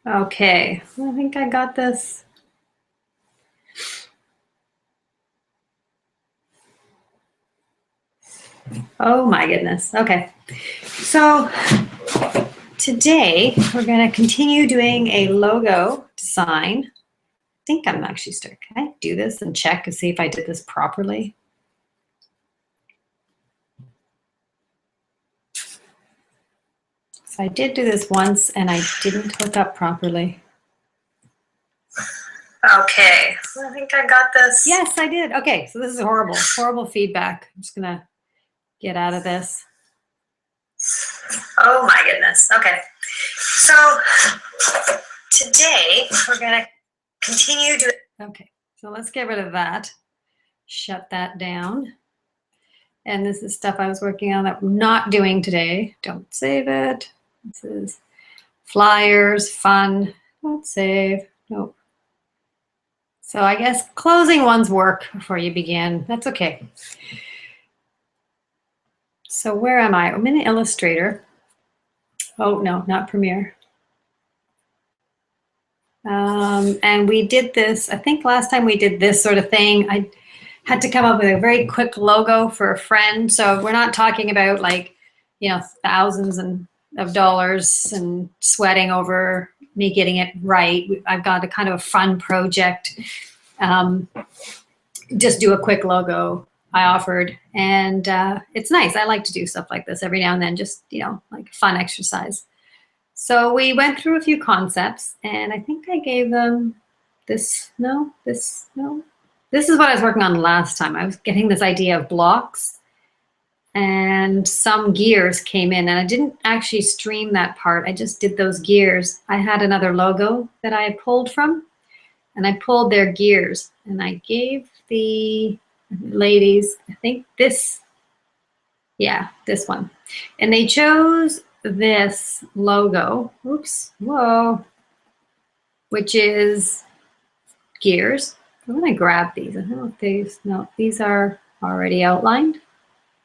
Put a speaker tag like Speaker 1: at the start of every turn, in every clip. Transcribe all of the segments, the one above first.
Speaker 1: Okay, I think I got this. Oh my goodness. Okay. So today we're going to continue doing a logo design. I think I'm actually stuck. Can I do this and check to see if I did this properly? So I did do this once and I didn't hook up properly. Okay, I think I got this. Yes, I did. Okay, so this is horrible, horrible feedback. I'm just gonna get out of this. Oh my goodness. Okay, so today we're gonna continue doing. Okay, so let's get rid of that. Shut that down. And this is stuff I was working on that I'm not doing today. Don't save it. This is flyers, fun. Don't save. Nope. So I guess closing one's work before you begin. That's okay. So where am I? I'm in Illustrator. Oh, no, not Premiere. And we did this, I think last time we did this sort of thing. I had to come up with a very quick logo for a friend. So we're not talking about like, you know, thousands of dollars and sweating over me getting it right. I've got a kind of a fun project. Just do a quick logo I offered, and it's nice. I like to do stuff like this every now and then, just, you know, like fun exercise. So we went through a few concepts, and I think I gave them this, no, this, no. This is what I was working on last time. I was getting this idea of blocks, and some gears came in, and I didn't actually stream that part. I just did those gears. I had another logo that I pulled from, and I pulled their gears, and I gave the ladies, I think this, yeah, this one. And they chose this logo, oops, whoa, which is gears. I'm gonna grab these. I don't know if these, no, these are already outlined,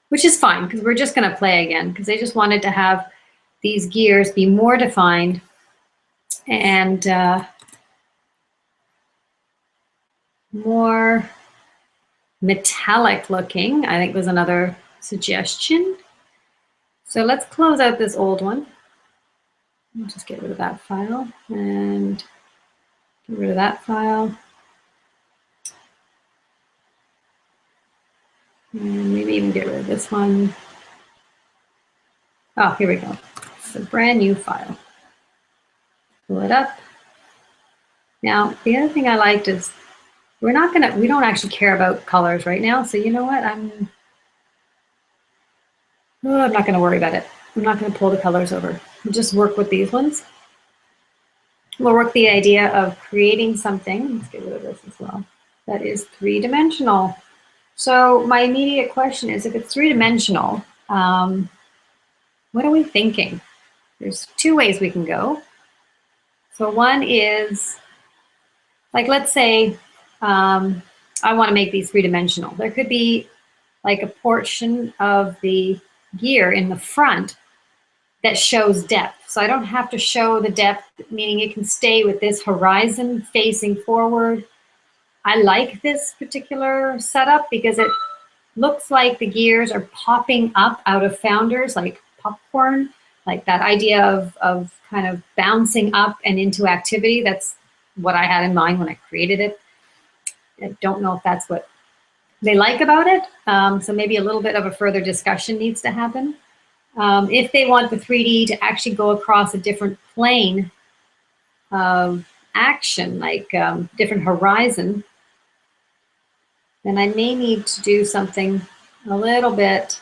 Speaker 1: which is fine because we're just gonna play again because they just wanted to have these gears be more defined and more metallic looking, I think was another suggestion. So let's close out this old one. I'll just get rid of that file and get rid of that file. And maybe even get rid of this one. Oh, here we go. It's a brand new file. Pull it up. Now, the other thing I liked is we don't actually care about colors right now. So you know what? I'm not gonna worry about it. I'm not gonna pull the colors over. We'll just work with these ones. We'll work the idea of creating something, let's get rid of this as well, that is three-dimensional. So my immediate question is, if it's three-dimensional, what are we thinking? There's two ways we can go. So one is, like, let's say I want to make these three-dimensional. There could be like a portion of the gear in the front that shows depth. So I don't have to show the depth, meaning it can stay with this horizon facing forward. I like this particular setup because it looks like the gears are popping up out of founders like popcorn, like that idea of kind of bouncing up and into activity. That's what I had in mind when I created it. I don't know if that's what they like about it. So maybe a little bit of a further discussion needs to happen. If they want the 3D to actually go across a different plane of action, like different horizon, then I may need to do something a little bit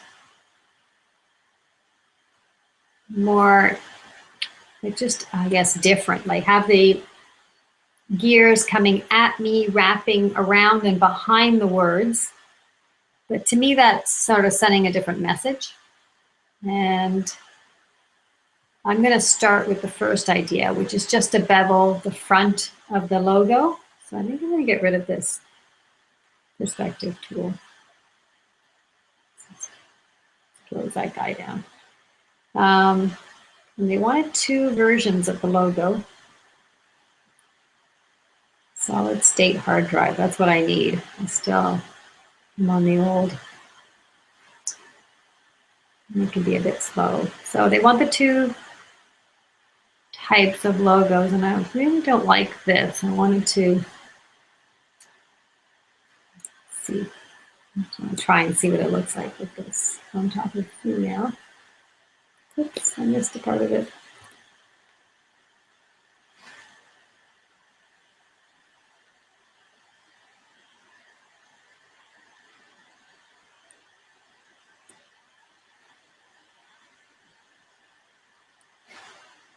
Speaker 1: more, like just, I guess, different, like have the gears coming at me, wrapping around and behind the words. But to me, that's sort of sending a different message. And I'm going to start with the first idea, which is just to bevel the front of the logo. So I think I'm going to get rid of this perspective tool. Let's close that guy down. And they wanted two versions of the logo. Solid state hard drive. That's what I need. I'm on the old. It can be a bit slow. So they want the two types of logos, and I really don't like this. I wanted to see. I'll try and see what it looks like with this on top of female. Oops, I missed a part of it.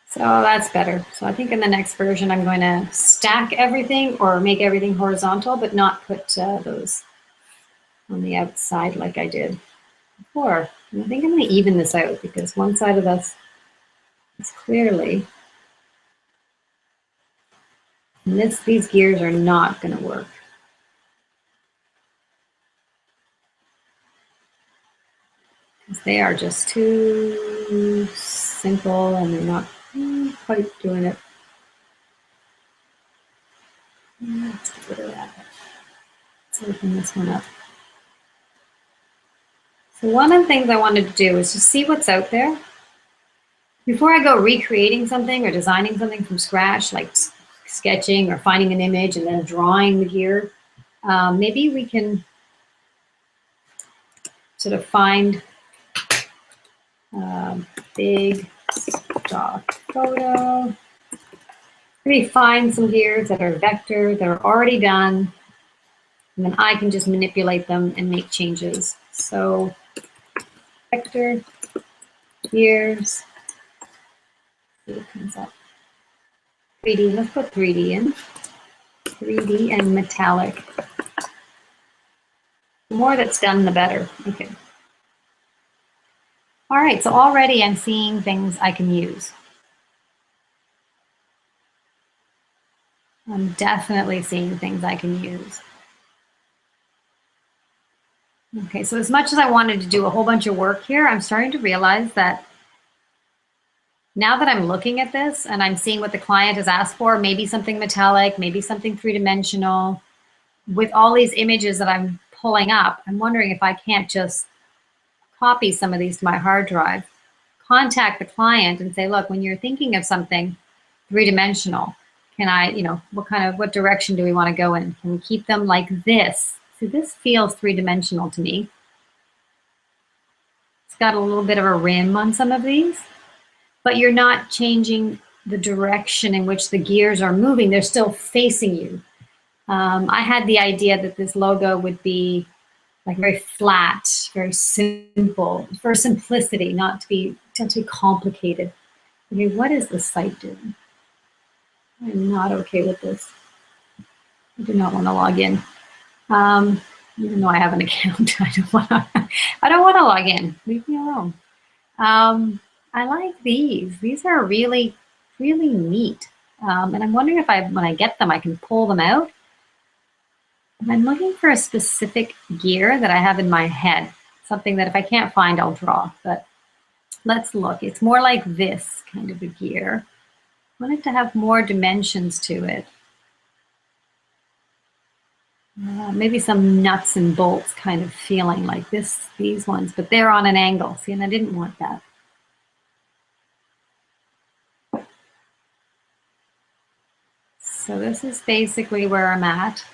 Speaker 1: So that's better. So I think in the next version, I'm going to stack everything or make everything horizontal, but not put those on the outside like I did before. And I think I'm going to even this out because one side of this is clearly, and these gears are not going to work. Because they are just too simple and they're not quite doing it. Let's get rid of that. Let's open this one up. So one of the things I wanted to do is just see what's out there. Before I go recreating something or designing something from scratch, like sketching or finding an image and then drawing the gear, maybe we can sort of find big stock photo. Maybe find some gears that are vector, that are already done, and then I can just manipulate them and make changes. So vector, gears, see what comes up. 3D, let's put 3D in. 3D and metallic. The more that's done, the better. Okay. All right, so already I'm seeing things I can use. I'm definitely seeing things I can use. Okay, so as much as I wanted to do a whole bunch of work here, I'm starting to realize that now that I'm looking at this and I'm seeing what the client has asked for, maybe something metallic, maybe something three-dimensional, with all these images that I'm pulling up, I'm wondering if I can't just copy some of these to my hard drive, contact the client and say, look, when you're thinking of something three-dimensional, can I, what direction do we want to go in? Can we keep them like this? So this feels three-dimensional to me. It's got a little bit of a rim on some of these, but you're not changing the direction in which the gears are moving. They're still facing you. I had the idea that this logo would be like very flat, very simple, for simplicity, not to be complicated. Okay, what is the site doing? I'm not okay with this. I do not want to log in. Even though I have an account, I don't want to log in. Leave me alone. I like these. These are really, really neat. And I'm wondering if when I get them, I can pull them out. And I'm looking for a specific gear that I have in my head, something that if I can't find, I'll draw. But let's look. It's more like this kind of a gear. I want it to have more dimensions to it. Maybe some nuts and bolts kind of feeling like these ones, but they're on an angle. See, and I didn't want that. So this is basically where I'm at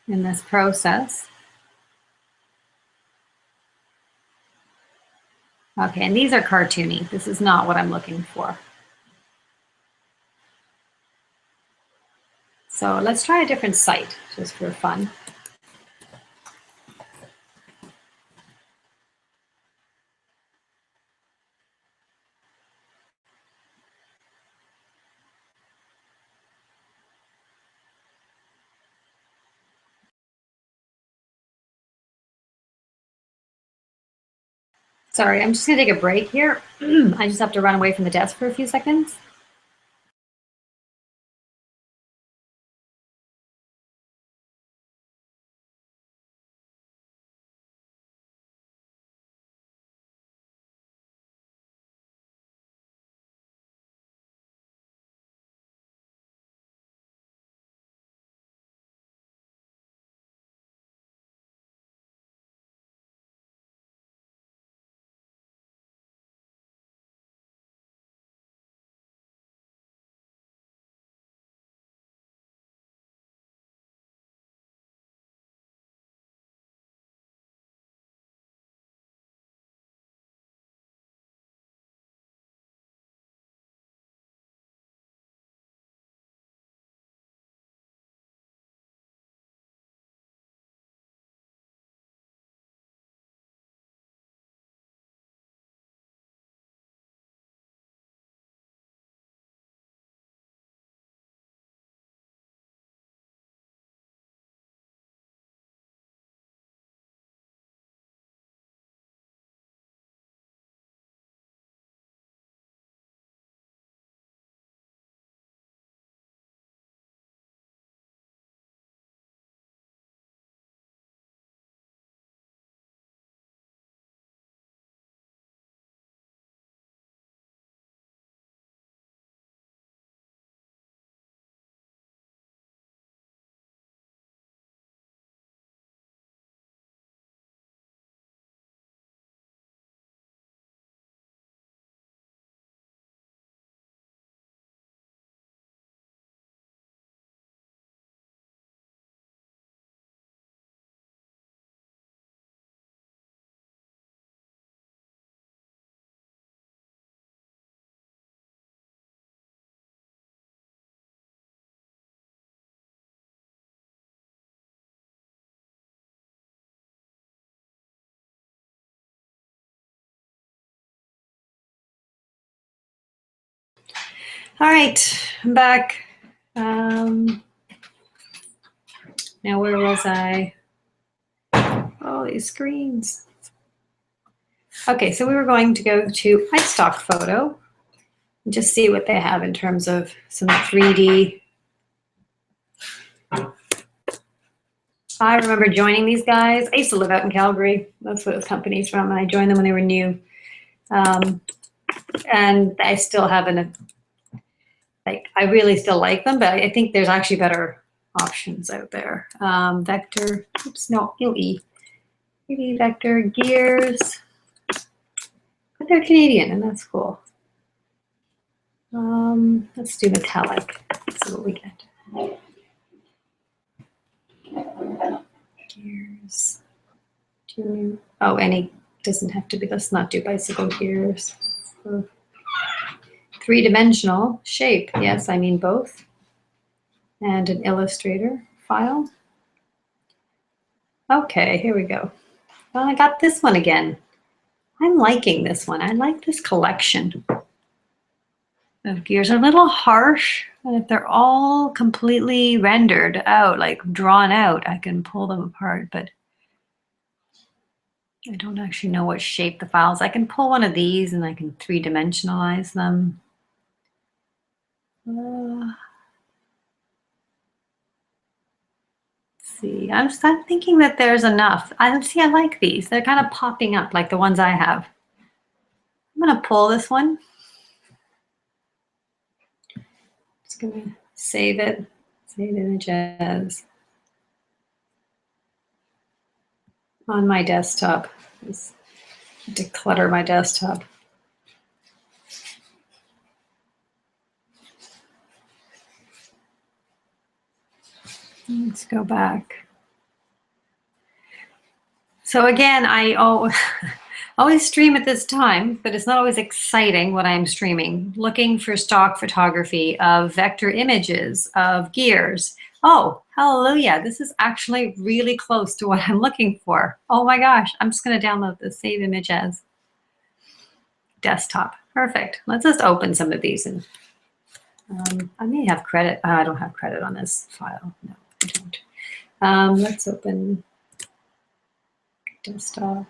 Speaker 1: in this process. Okay, and these are cartoony. This is not what I'm looking for. So let's try a different site just for fun. Sorry, I'm just gonna take a break here. I just have to run away from the desk for a few seconds. All right, I'm back. Now where was I? Oh, these screens. Okay, so we were going to go to iStock Photo and just see what they have in terms of some 3D. I remember joining these guys. I used to live out in Calgary. That's what the company's from, and I joined them when they were new. And I still haven't, like, I really still like them, but I think there's actually better options out there. Vector, oops, no, E. Maybe Vector, Gears, but they're Canadian, and that's cool. Let's do metallic. Let's see what we get. Gears. Oh, any doesn't have to be. Let's not do bicycle gears. So, three-dimensional shape. Yes, I mean both. And an illustrator file. Okay, here we go. Well, I got this one again. I'm liking this one. I like this collection of gears. Are a little harsh, and if they're all completely rendered out, like drawn out, I can pull them apart, but I don't actually know what shape the files. I can pull one of these and I can three-dimensionalize them. Let's see, I'm thinking that there's enough. I like these. They're kind of popping up like the ones I have. I'm gonna pull this one. Just gonna save it, save image as on my desktop. Just declutter my desktop. Let's go back. So again, I always stream at this time, but it's not always exciting what I'm streaming. Looking for stock photography of vector images, of gears. Oh, hallelujah. This is actually really close to what I'm looking for. Oh my gosh, I'm just gonna download the save image as desktop. Perfect. Let's just open some of these. And I may have credit. I don't have credit on this file. No, I don't. Let's open desktop.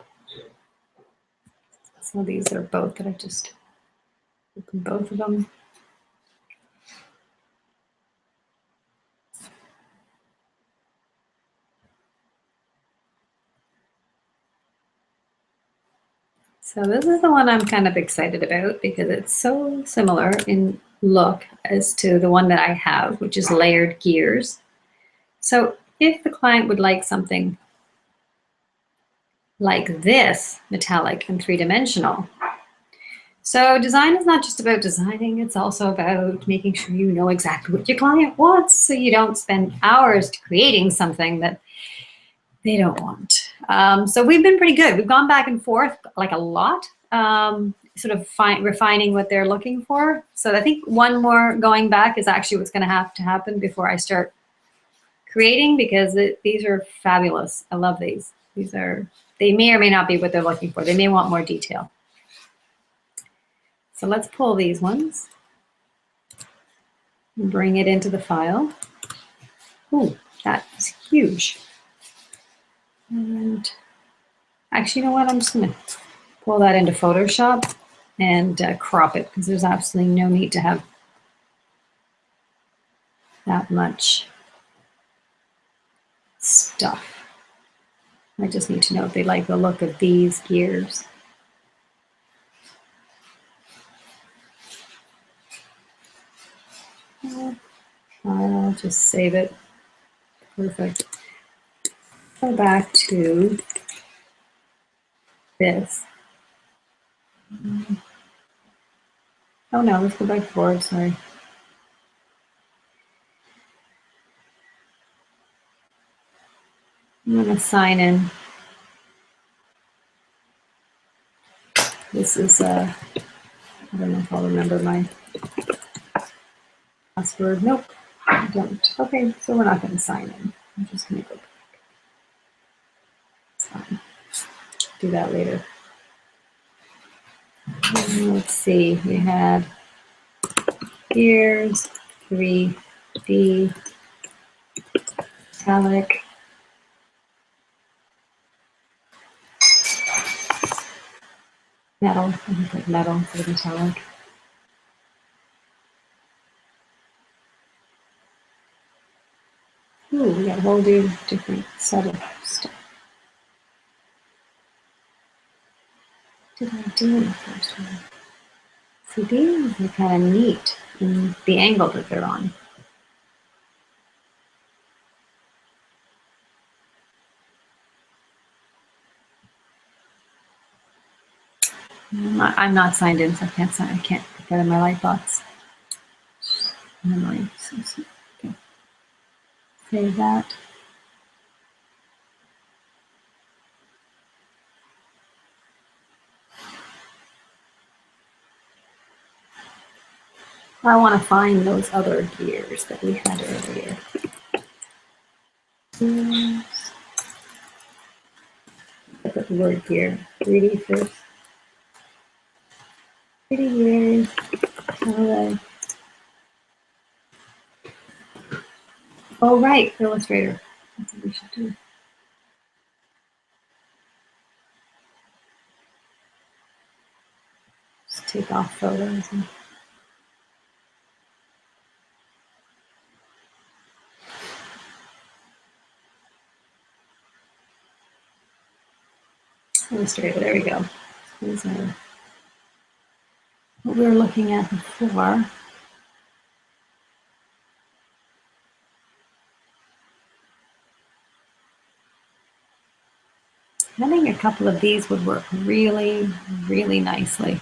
Speaker 1: So these are both that I just opened both of them. So this is the one I'm kind of excited about because it's so similar in look as to the one that I have, which is layered gears. So if the client would like something like this, metallic and three-dimensional. So design is not just about designing, it's also about making sure you know exactly what your client wants so you don't spend hours creating something that they don't want. So we've been pretty good. We've gone back and forth like a lot, sort of refining what they're looking for. So I think one more going back is actually what's going to have to happen before I start creating, because these are fabulous. I love these. They may or may not be what they're looking for. They may want more detail. So let's pull these ones and bring it into the file. Ooh, that is huge. And actually, you know what? I'm just going to pull that into Photoshop and crop it because there's absolutely no need to have that much stuff. I just need to know if they like the look of these gears. I'll just save it. Perfect. Go back to this. Oh no, let's go back forward, sorry. I'm going to sign in. This is, I don't know if I'll remember my password. Nope, I don't. Okay, so we're not going to sign in. I'm just going to go back. It's fine. Do that later. Let's see, we had gears, 3D, metallic, metal, I think like metal instead of metallic. Ooh, we got a whole different set of stuff. What did I do in the first one? See, these are kind of neat in the angle that they're on. I'm not signed in, so I can't get out of my light box. Annoying. Okay. Save that. I want to find those other gears that we had earlier. I put the word gear. 3D first. 3D gears. Oh, right, Illustrator. That's what we should do. Just take off photos. And Illustrator, there we go. These are what we were looking at before. I think a couple of these would work really, really nicely.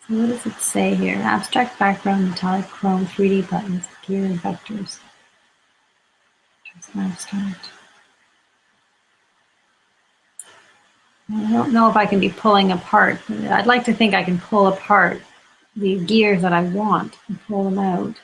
Speaker 1: So what does it say here? Abstract background, metallic chrome, 3D buttons, gear and vectors. Just abstract. I don't know if I can be pulling apart. I'd like to think I can pull apart the gears that I want and pull them out.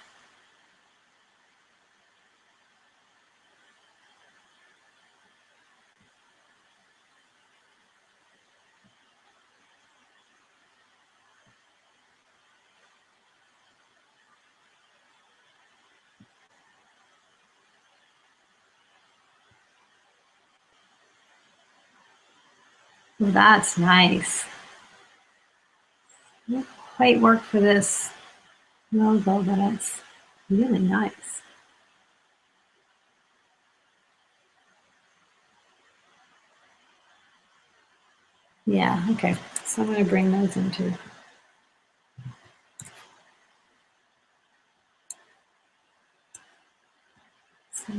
Speaker 1: Well, that's nice. It won't quite work for this logo, but it's really nice. Yeah, okay. So I'm going to bring those into. So,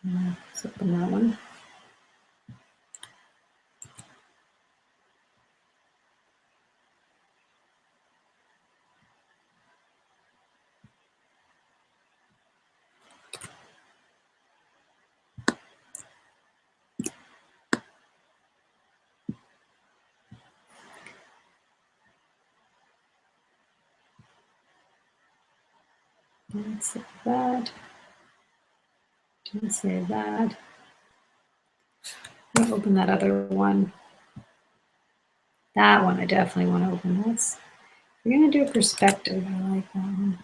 Speaker 1: let's open that one. Don't save that. Don't save that. I'll open that other one. That one I definitely want to open. That's, we're going to do a perspective. I like that one.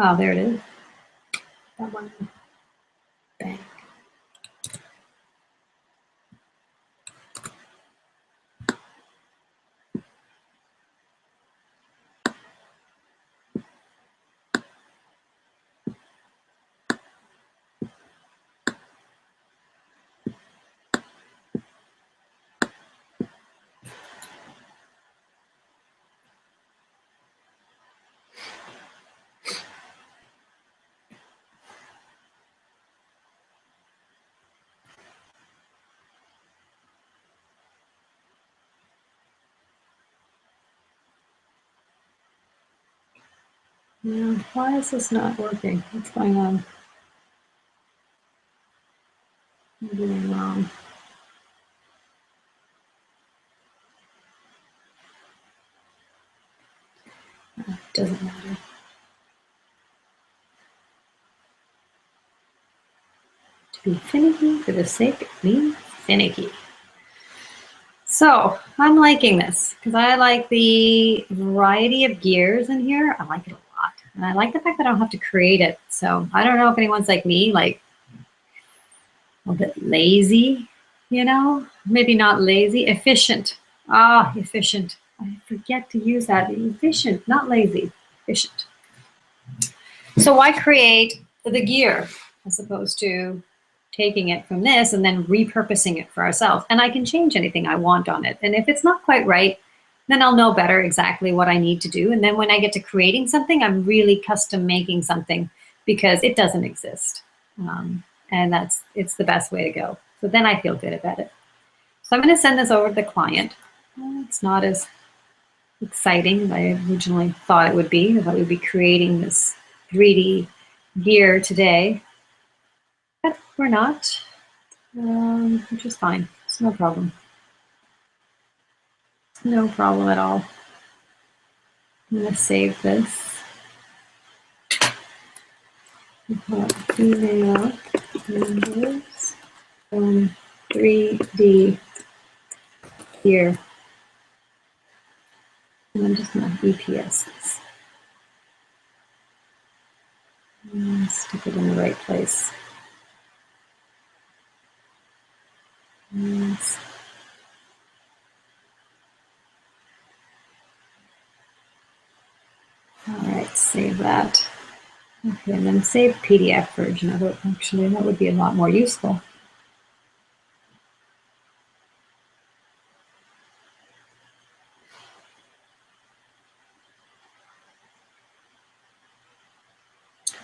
Speaker 1: Oh, there it is. That one. Bang. Yeah, why is this not working? What's going on? I'm doing wrong. doesn't matter. To be finicky for the sake of being finicky. So I'm liking this because I like the variety of gears in here. I like it a lot. And I like the fact that I don't have to create it. So I don't know if anyone's like me, like a bit lazy, you know, maybe not lazy, efficient. Ah, efficient. I forget to use that. Efficient, not lazy, efficient. So why create the gear as opposed to taking it from this and then repurposing it for ourselves? And I can change anything I want on it. And if it's not quite right, then I'll know better exactly what I need to do. And then when I get to creating something, I'm really custom making something because it doesn't exist. And it's the best way to go. So then I feel good about it. So I'm going to send this over to the client. It's not as exciting as I originally thought it would be. I thought we'd be creating this 3D gear today, but we're not, which is fine. It's no problem. No problem at all. I'm going to save this. Email numbers from 3D gear. And I'm just going to EPS this. And stick it in the right place. Yes. All right, save that. Okay, and then save PDF version of it. Actually, that would be a lot more useful.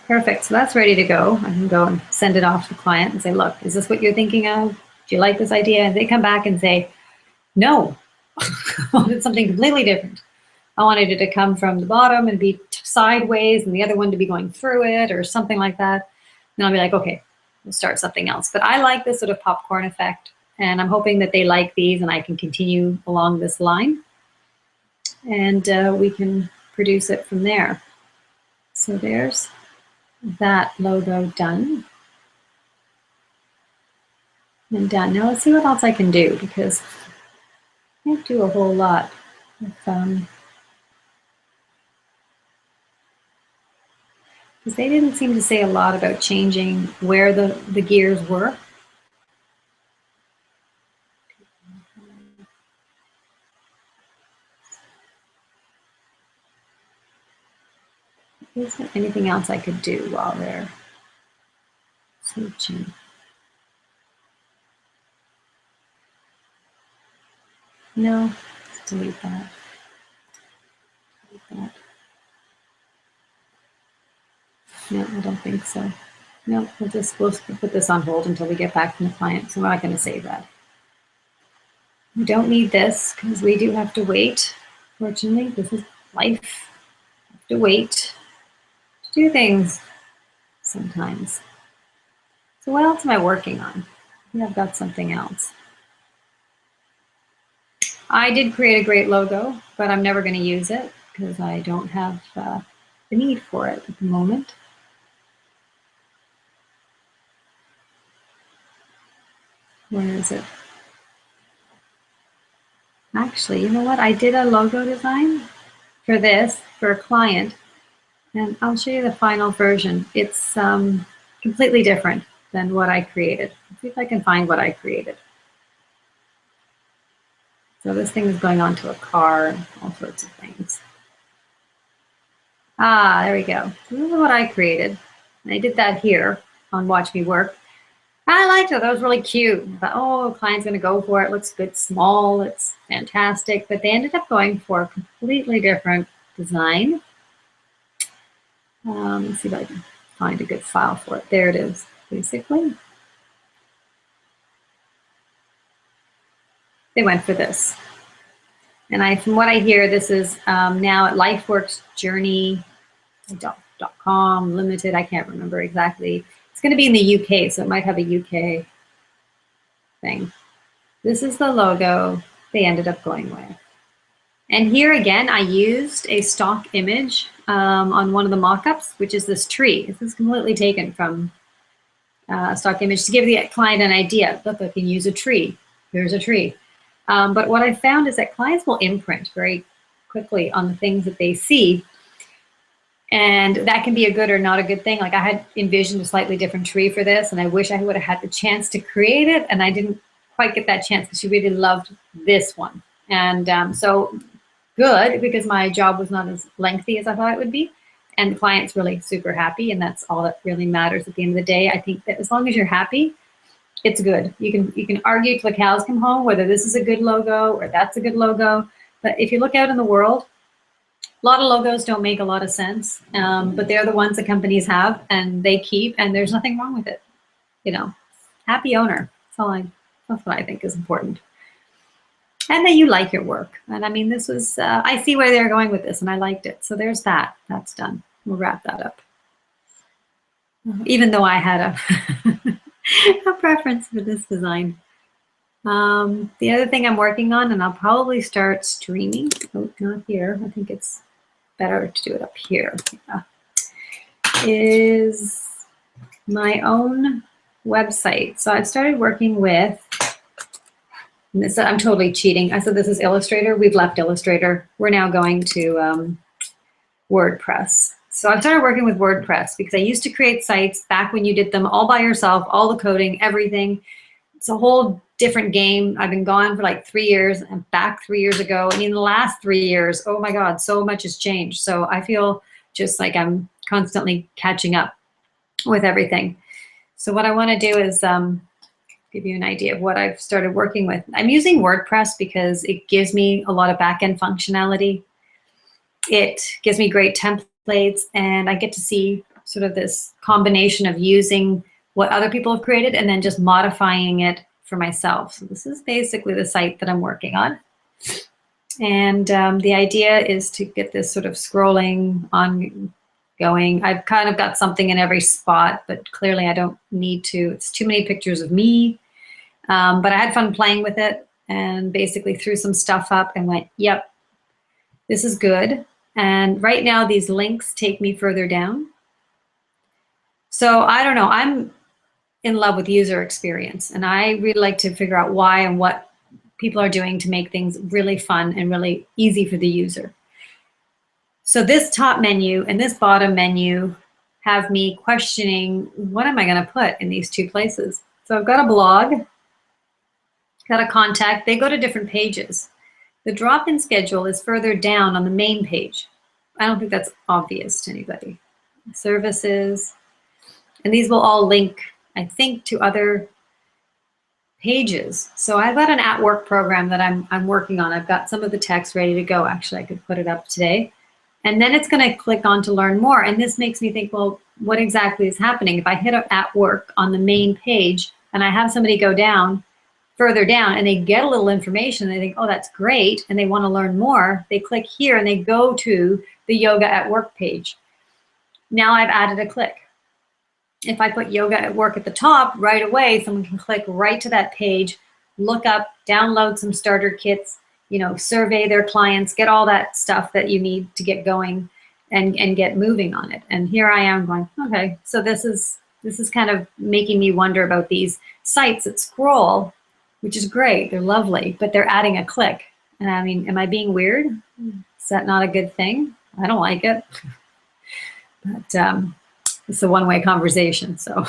Speaker 1: Perfect, so that's ready to go. I can go and send it off to the client and say, look, is this what you're thinking of? Do you like this idea? And they come back and say, no, I wanted something completely different. I wanted it to come from the bottom and be sideways and the other one to be going through it or something like that. And I'll be like, okay, we'll start something else. But I like this sort of popcorn effect, and I'm hoping that they like these and I can continue along this line and we can produce it from there. So there's that logo done. And done. Now let's see what else I can do, because I can't do a whole lot with because they didn't seem to say a lot about changing where the gears were. Is there anything else I could do while they're switching? No, let's delete that. Delete that. No, I don't think so. No, we'll put this on hold until we get back from the client. So we're not going to save that. We don't need this because we do have to wait. Fortunately, this is life. We have to wait to do things sometimes. So what else am I working on? I think I've got something else. I did create a great logo, but I'm never going to use it because I don't have the need for it at the moment. Where is it? Actually, you know what? I did a logo design for this, for a client, and I'll show you the final version. It's completely different than what I created. Let's see if I can find what I created. So this thing is going onto a car, and all sorts of things. Ah, there we go. So this is what I created. And I did that here on Watch Me Work. I liked it. That was really cute. I thought, oh, client's going to go for it. Looks good, small. It's fantastic. But they ended up going for a completely different design. Let's see if I can find a good file for it. There it is, basically. They went for this. And from what I hear, this is now at LifeWorksJourney.com Limited. I can't remember exactly. It's going to be in the UK, so it might have a UK thing. This is the logo they ended up going with. And here again, I used a stock image on one of the mock-ups, which is this tree. This is completely taken from a stock image to give the client an idea. Look, I can use a tree. Here's a tree. But what I found is that clients will imprint very quickly on the things that they see. And that can be a good or not a good thing. Like I had envisioned a slightly different tree for this, and I wish I would have had the chance to create it, and I didn't quite get that chance because she really loved this one. And so good, because my job was not as lengthy as I thought it would be. And the client's really super happy, and that's all that really matters at the end of the day. I think that as long as you're happy, it's good. You can argue till the cows come home whether this is a good logo or that's a good logo. But if you look out in the world, a lot of logos don't make a lot of sense, but they're the ones that companies have and they keep, and there's nothing wrong with it. You know, happy owner. That's what I think is important. And that you like your work. And I mean, this was, I see where they're going with this, and I liked it. So there's that. That's done. We'll wrap that up. Even though I had a preference for this design. The other thing I'm working on, and I'll probably start streaming. Oh, not here. I think it's better to do it up here. Yeah. Is my own website. So I've started working with, and this, I'm totally cheating. I said this is Illustrator. We've left Illustrator. We're now going to WordPress. So I've started working with WordPress because I used to create sites back when you did them all by yourself, all the coding, everything. It's a whole different game. I've been gone for like 3 years and back 3 years ago. And in the last 3 years, oh my God, so much has changed. So I feel just like I'm constantly catching up with everything. So what I want to do is give you an idea of what I've started working with. I'm using WordPress because it gives me a lot of back-end functionality. It gives me great templates, and I get to see sort of this combination of using what other people have created and then just modifying it for myself. So this is basically the site that I'm working on. And the idea is to get this sort of scrolling ongoing. I've kind of got something in every spot, but clearly I don't need to. It's too many pictures of me. But I had fun playing with it and basically threw some stuff up and went, yep, this is good. And right now these links take me further down. So I don't know, I'm in love with user experience, and I really like to figure out why and what people are doing to make things really fun and really easy for the user. So this top menu and this bottom menu have me questioning, what am I going to put in these two places? So I've got a blog, got a contact. They go to different pages. The drop-in schedule is further down on the main page. I don't think that's obvious to anybody. Services, and these will all link, I think, to other pages. So I've got an at-work program that I'm working on. I've got some of the text ready to go. Actually, I could put it up today. And then it's going to click on to learn more. And this makes me think, well, what exactly is happening? If I hit at work on the main page and I have somebody go down, further down, and they get a little information, they think, oh, that's great, and they want to learn more, they click here and they go to the Yoga at Work page. Now I've added a click. If I put Yoga at Work at the top, right away, someone can click right to that page, look up, download some starter kits, you know, survey their clients, get all that stuff that you need to get going and get moving on it. And here I am going, okay, so this is kind of making me wonder about these sites that scroll, which is great, they're lovely, but they're adding a click. And I mean, am I being weird? Is that not a good thing? I don't like it. But it's a one-way conversation, so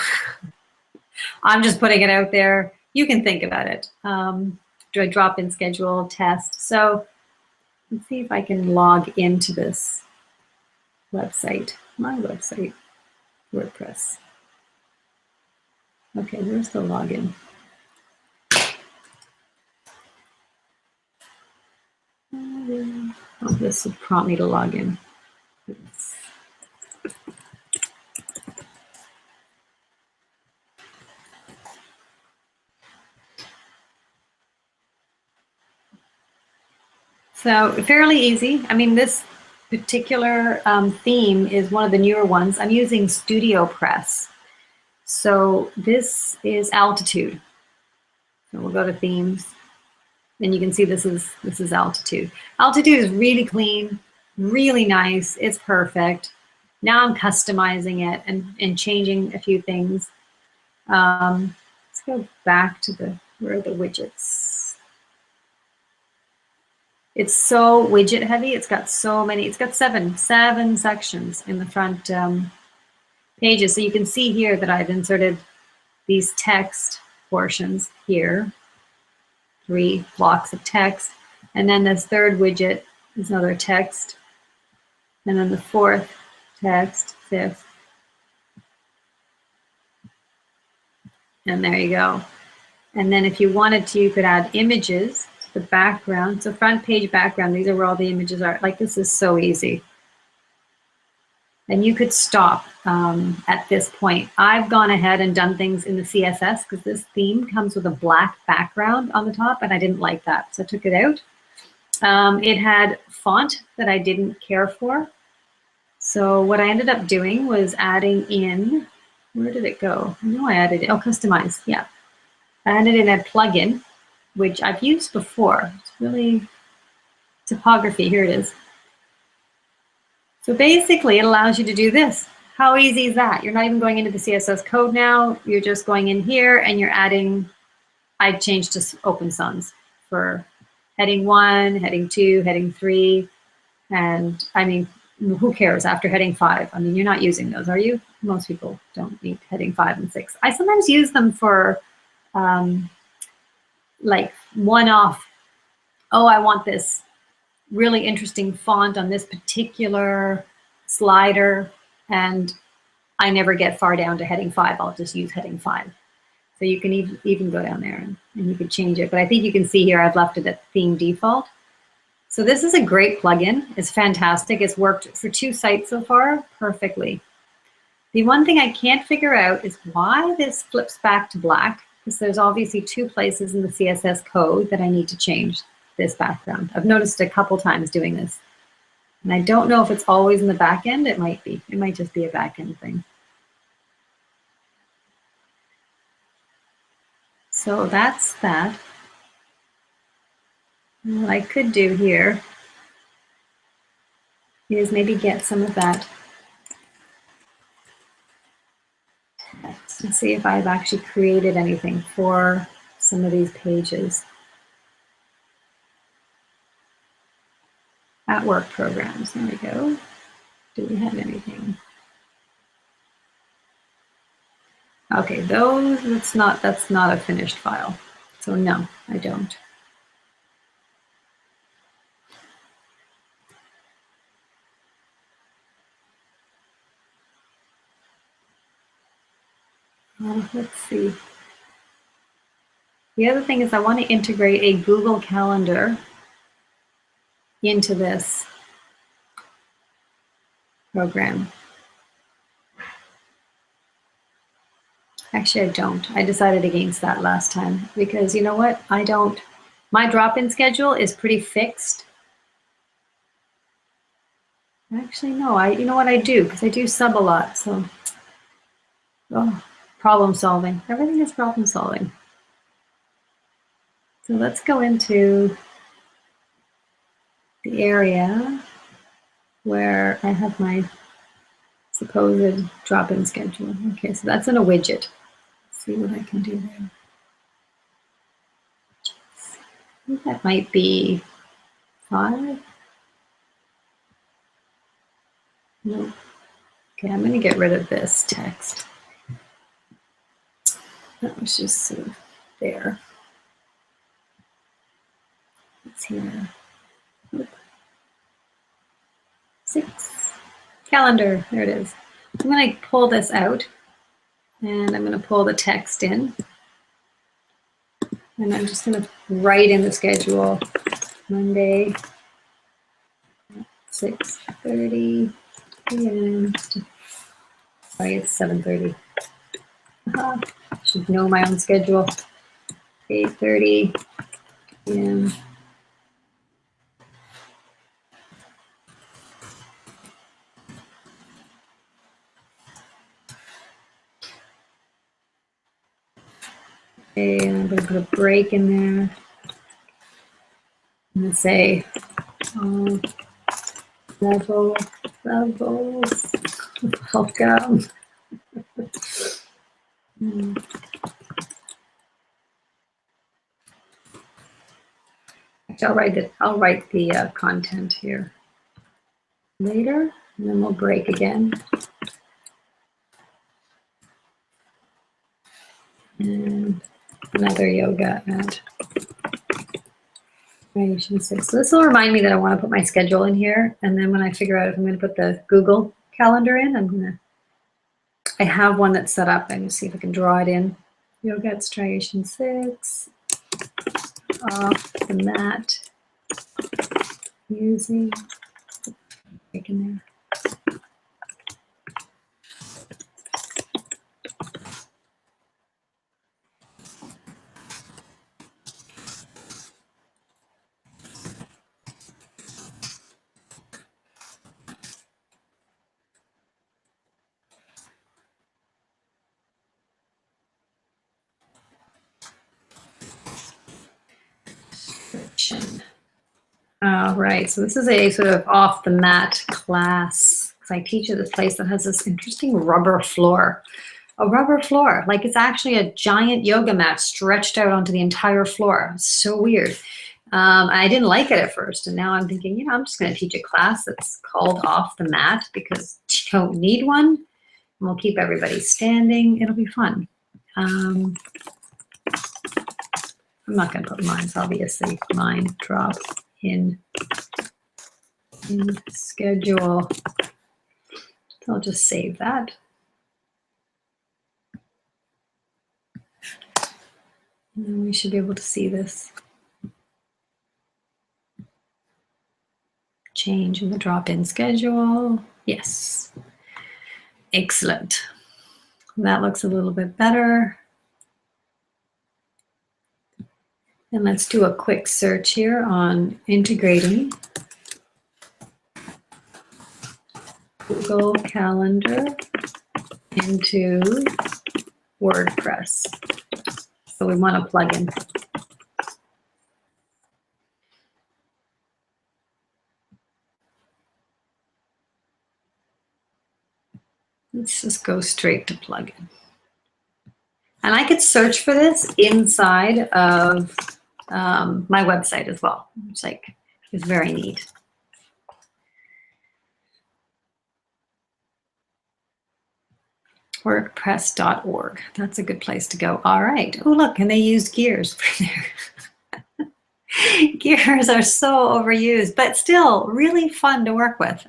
Speaker 1: I'm just putting it out there. You can think about it. Do I drop-in schedule, test? So let's see if I can log into this website, my website, WordPress. Okay, where's the login? Oh, this would prompt me to log in. So fairly easy. I mean, this particular theme is one of the newer ones. I'm using Studio Press. So this is Altitude. So we'll go to themes. And you can see this is altitude. Altitude is really clean, really nice. It's perfect. Now I'm customizing it and changing a few things. Let's go back to where are the widgets? It's so widget heavy. It's got so many. It's got seven sections in the front pages. So you can see here that I've inserted these text portions here, 3 blocks of text. And then this third widget is another text. And then the fourth text, fifth. And there you go. And then if you wanted to, you could add images to the background. So front page background, these are where all the images are. Like, this is so easy. And you could stop at this point. I've gone ahead and done things in the CSS because this theme comes with a black background on the top, and I didn't like that, so I took it out. It had font that I didn't care for. So what I ended up doing was adding in, where did it go? I know I added it, oh, customize, yeah. I added in a plugin, which I've used before. It's really typography, here it is. So basically, it allows you to do this. How easy is that? You're not even going into the CSS code now. You're just going in here and you're adding, I changed to Open Sans for heading 1, heading 2, heading 3. And I mean, who cares after heading 5? I mean, you're not using those, are you? Most people don't need heading 5 and 6. I sometimes use them for like one-off, oh, I want this really interesting font on this particular slider, and I never get far down to heading 5. I'll just use heading 5. So you can even go down there and you can change it. But I think you can see here I've left it at theme default. So this is a great plugin. It's fantastic. It's worked for 2 sites so far perfectly. The one thing I can't figure out is why this flips back to black, because there's obviously 2 places in the CSS code that I need to change this background. I've noticed a couple times doing this. And I don't know if it's always in the back end. It might be. It might just be a back end thing. So that's that. And what I could do here is maybe get some of that text and see if I've actually created anything for some of these pages. At work programs, there we go. Do we have anything? Okay, those, that's not a finished file. So no, I don't. Let's see. The other thing is I want to integrate a Google Calendar into this program. Actually, I don't. I decided against that last time because you know what? My drop-in schedule is pretty fixed. Actually, no, you know what I do? Because I do sub a lot, so, oh, problem solving. Everything is problem solving. So let's go into the area where I have my supposed drop-in schedule. Okay, so that's in a widget. Let's see what I can do there. I think that might be 5. No. Okay, I'm going to get rid of this text. That was just sort of there. It's here. 6. Calendar, there it is. I'm going to pull this out and I'm going to pull the text in. And I'm just going to write in the schedule Monday, 6:30 p.m. Sorry, it's 7:30. I should know my own schedule. 8:30 p.m. Okay, and I'm going to put a break in there. going to say levels, welcome. I'll write the content here later, and then we'll break again. And another yoga at variation 6. So this will remind me that I want to put my schedule in here, and then when I figure out if I'm going to put the Google Calendar in, I have one that's set up. I'm going to see if I can draw it in. Yoga at striation 6, off the mat, using, in there. All right, so this is a sort of off the mat class. I teach at this place that has this interesting rubber floor. A rubber floor, like it's actually a giant yoga mat stretched out onto the entire floor. It's so weird. I didn't like it at first, and now I'm thinking, you know, I'm just going to teach a class that's called off the mat because you don't need one. And we'll keep everybody standing. It'll be fun. I'm not going to put mine, obviously. Mine drop in schedule. So I'll just save that. And then we should be able to see this change in the drop-in schedule. Yes. Excellent. That looks a little bit better. And let's do a quick search here on integrating Google Calendar into WordPress. So we want a plugin. Let's just go straight to plugin. And I could search for this inside of my website as well. It's very neat. WordPress.org. That's a good place to go. All right. Oh, look, and they used gears for there. Gears are so overused, but still really fun to work with.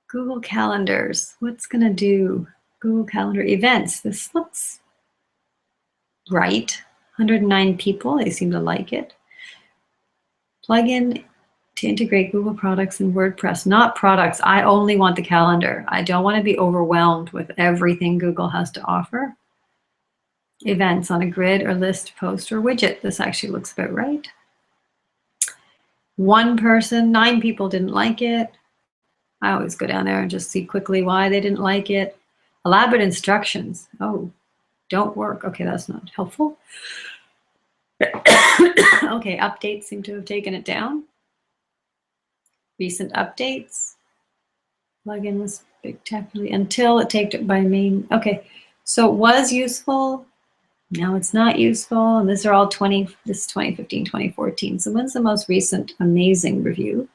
Speaker 1: Google Calendars. What's going to do? Google Calendar events. This looks right. 109 people. They seem to like it. Plugin to integrate Google products and WordPress. Not products. I only want the calendar. I don't want to be overwhelmed with everything Google has to offer. Events on a grid or list, post, or widget. This actually looks about right. One person, 9 people didn't like it. I always go down there and just see quickly why they didn't like it. Elaborate instructions. Oh, don't work. Okay, that's not helpful. Okay, updates seem to have taken it down. Recent updates. Plugin was spectacularly until it takes it by main. Okay, so it was useful. Now it's not useful. And these are all this is 2015, 2014. So when's the most recent amazing review?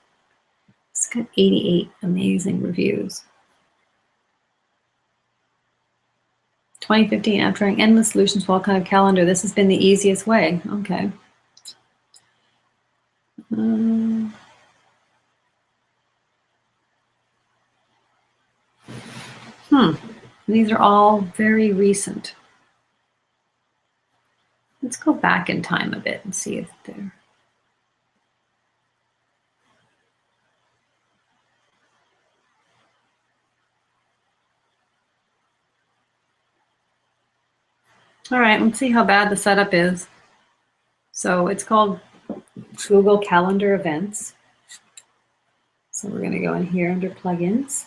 Speaker 1: It's got 88 amazing reviews. 2015, after trying endless solutions for all kind of calendar, this has been the easiest way. Okay. These are all very recent. Let's go back in time a bit and see if they're. All right, let's see how bad the setup is. So it's called Google Calendar Events. So we're going to go in here under plugins,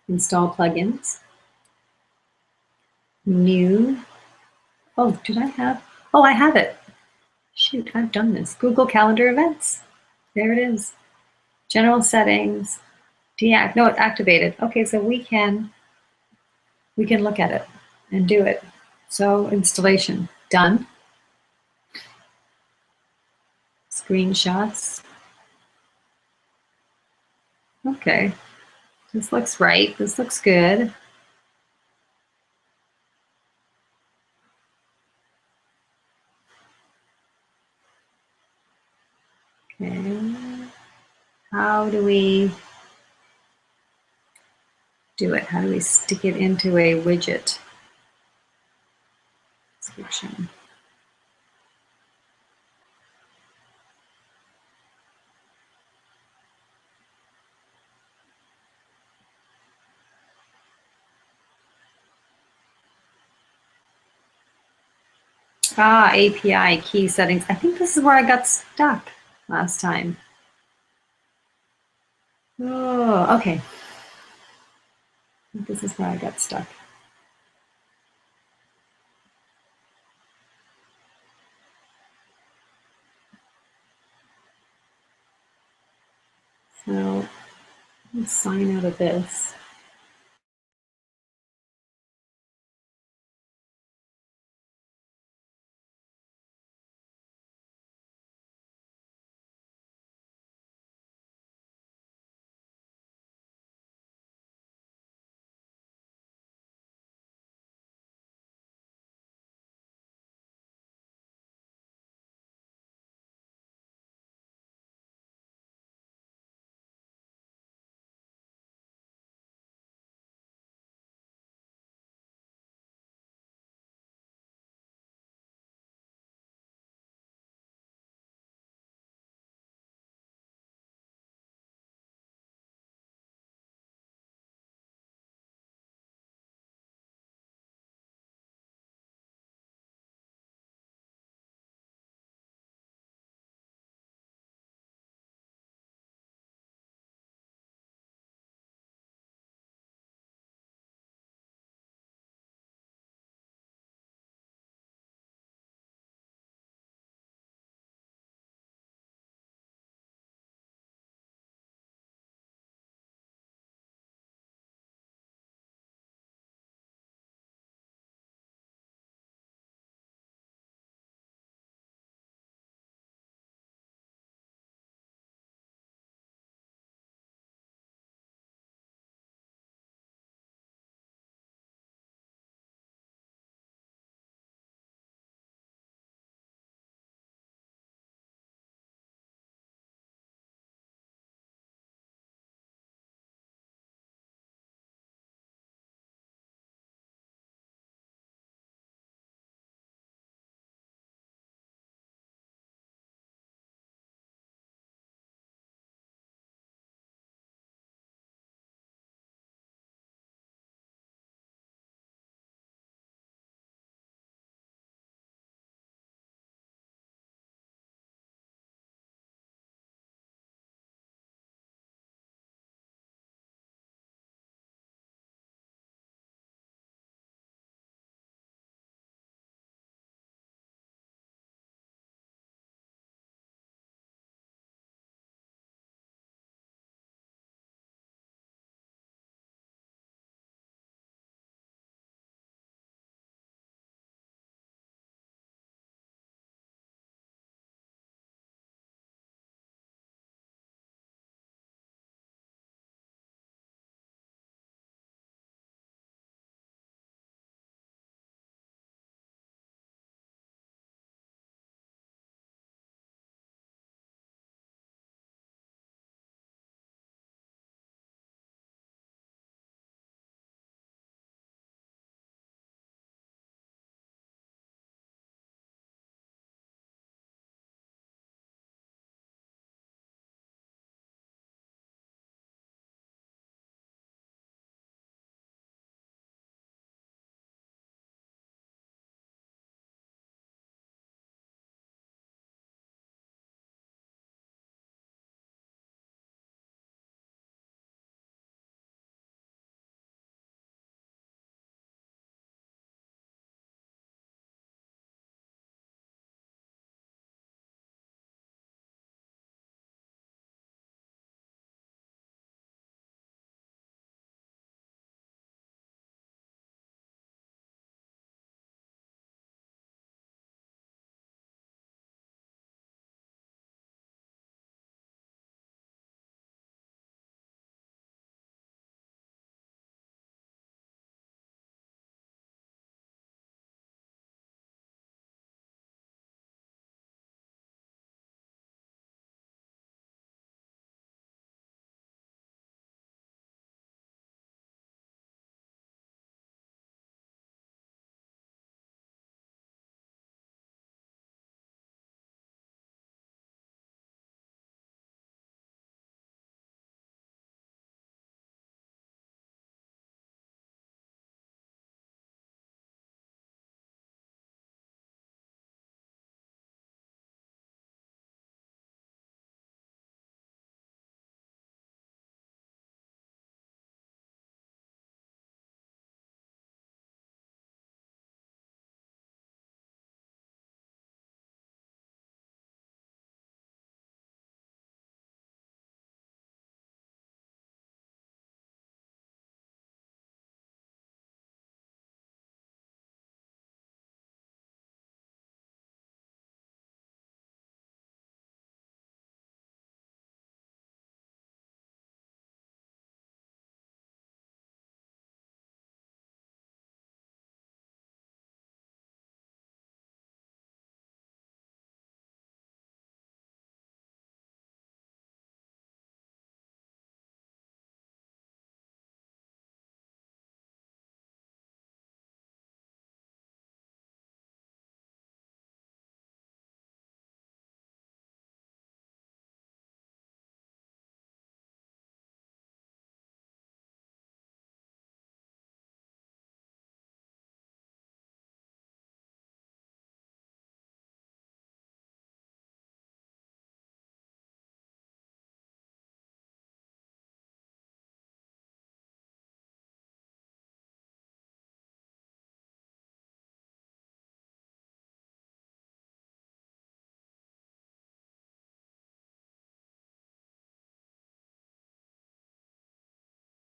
Speaker 1: install plugins, new. Oh, did I have? Oh, I have it. Shoot, I've done this. Google Calendar events. There it is. General settings. Deact. No, it's activated. Okay, so we can look at it and do it. So installation done. Screenshots. Okay, this looks right. This looks good. Okay, how do we do it? How do we stick it into a widget? Description. Ah, API key settings. I think this is where I got stuck last time. Oh, okay. This is where I got stuck. So let's sign out of this.